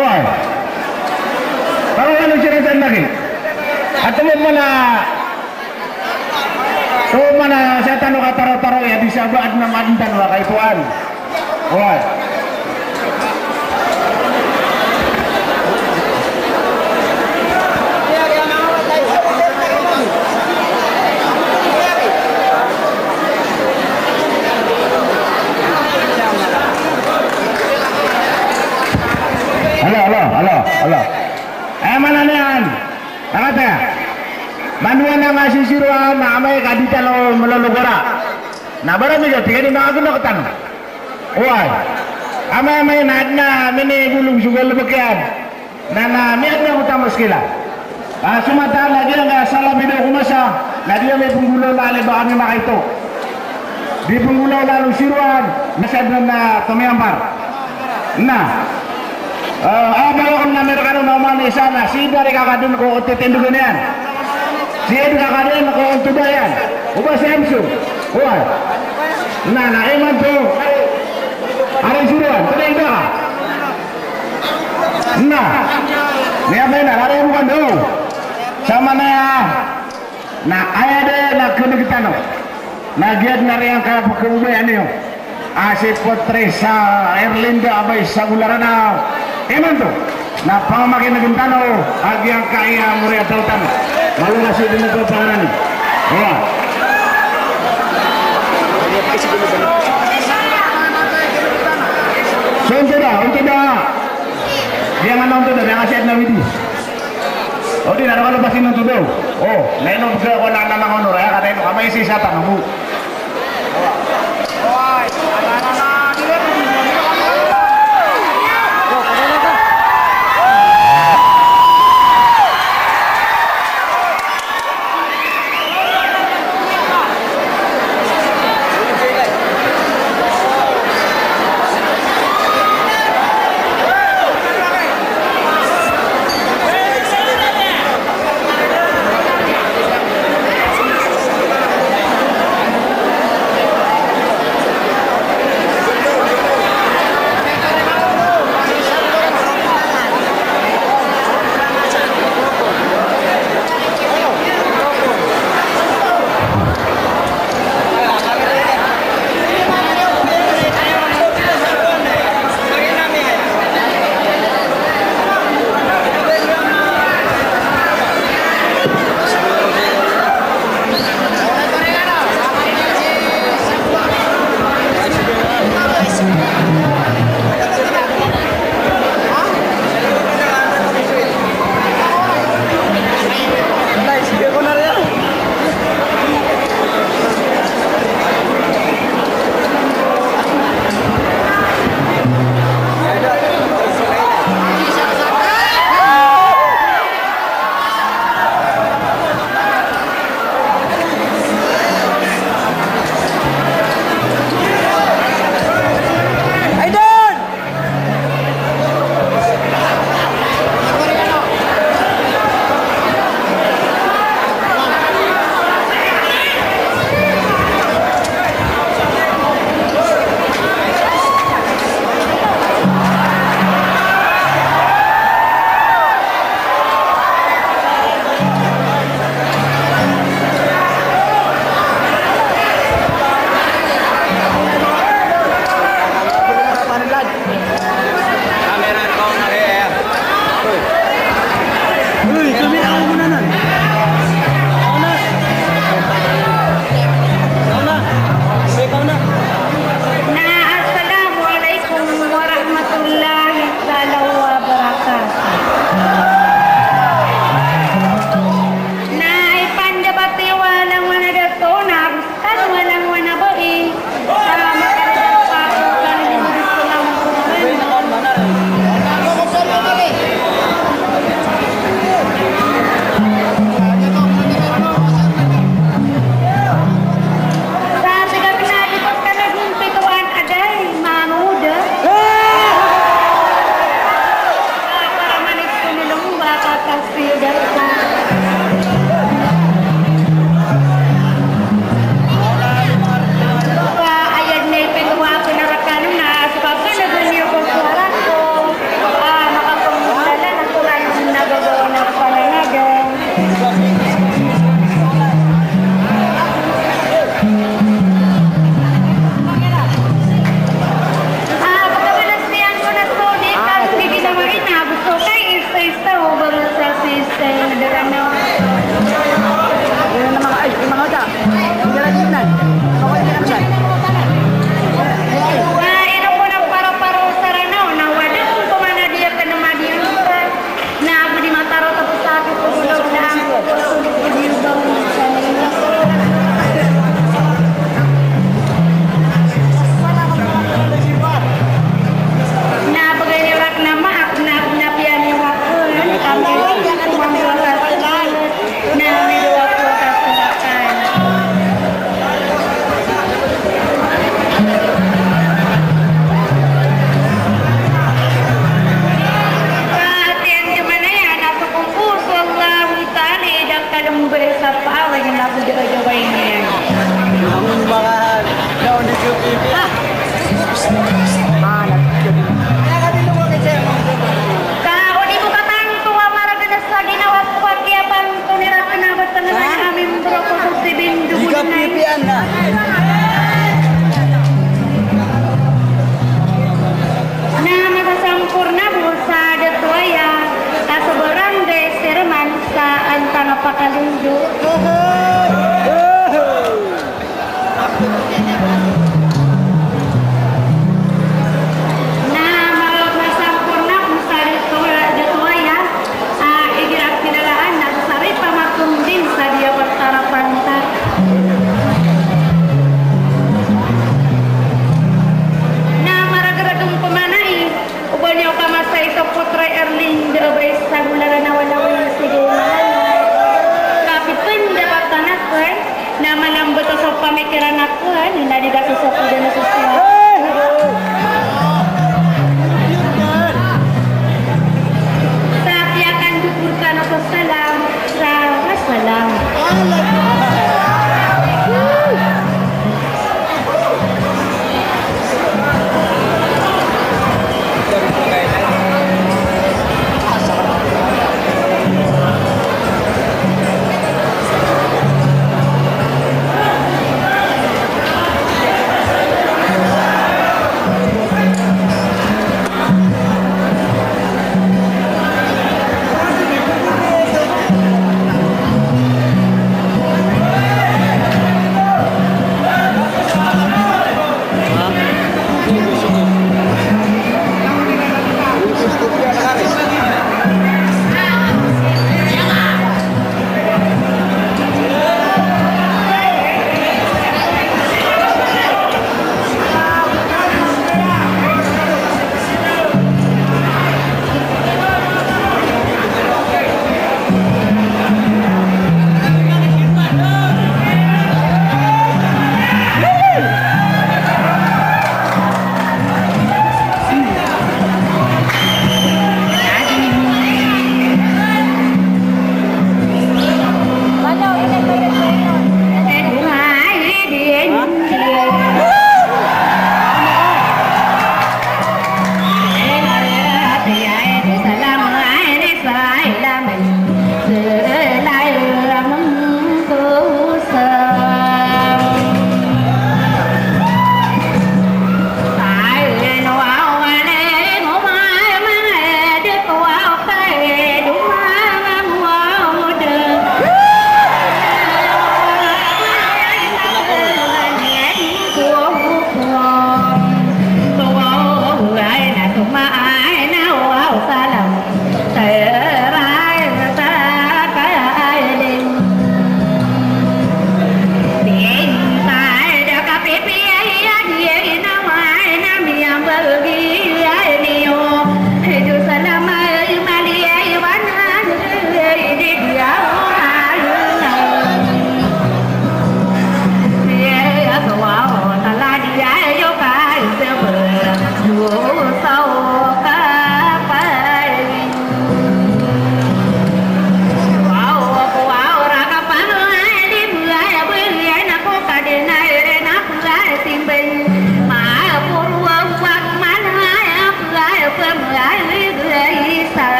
Oy. Tahu ano cerita lagi? Atau mana? Tuh mana setan ka taro-taro ya bisa baad na mandan wa kay tuan. Oy. Halo. Mana niyan? Nakata. Manuan na nga sisiruan na amay kadita lo malulugura. Na bara mi jati kani na agno katan. Oy. Amay na mini gulung sugal bakyan. Na mi adna uta muskila. Sumata lagi nga salah video kumasa. Lagi may punggulo lali ba kami makaito. Di punggulo lalu siruan nasadna na tumiampar. Nah. Abang na meron naman sana si dari kakadun ko titindugan yan. Si dari kakadun ko tubayan. Uba si Amsu. Uy. Na iman to. Aray suruan, tuloy ba ka? Na. Niya ba na aray mo kando. Sama na na ayade na kunigtano. Nagyad na rin ang kapakubayan niyo. Si Potresa Erlinda abay sa ularana. Eman to, na pamakin na gintano, agi ang kaya muriya tautan. Malula siya din ito pangalan. Iya. So, untuk dah. Dia nggak nonton dah, dia ngasih na widi. Oh, di naro kalau pasti nonton dah. Oh, lain nonton ko na honor ya, kata itu kamay si satan mo.